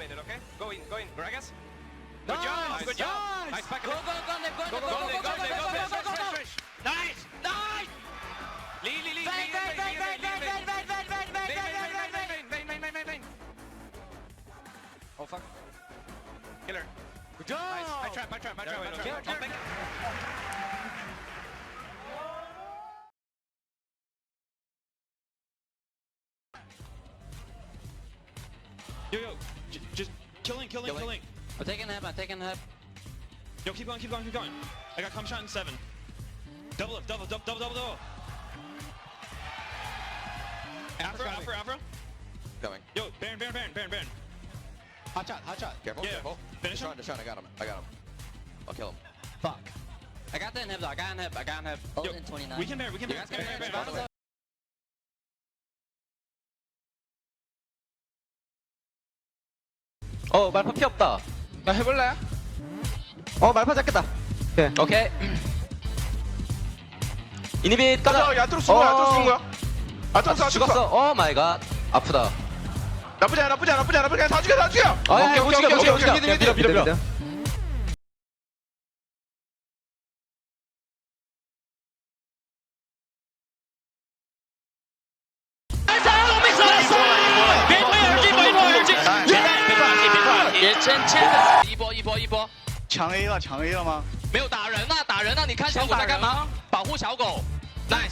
minute, okay? Go in, Gragas. Good job, good job. Nice back. Go, Nice. Lee. Oh fuck. Killer. Good job. Nice. I trap. Yo, just killing. I'm taking hip. Yo, keep going. I got come shot in 7. Double. Afro. Going. Yo, Baron. Hot shot. Careful. Finish him. Deshaun, I got him. I'll kill him. Fuck. I got the inhib though. I got inhib. Yo, Ult in 29. we can Baron. You guys can Baron. 말파 피 없다. 나 해볼래? 말파 잡겠다. 오케이. 이니빗 가자. 야트로 쓴 거야. 야트로 죽었어. 오 마이 갓. 아프다. 나쁘지 않아. 그냥 다 죽여. 오케이. 밀어.一波。抢 A 了吗？没有打人啊！你看小狗在干嘛？保护小狗。来。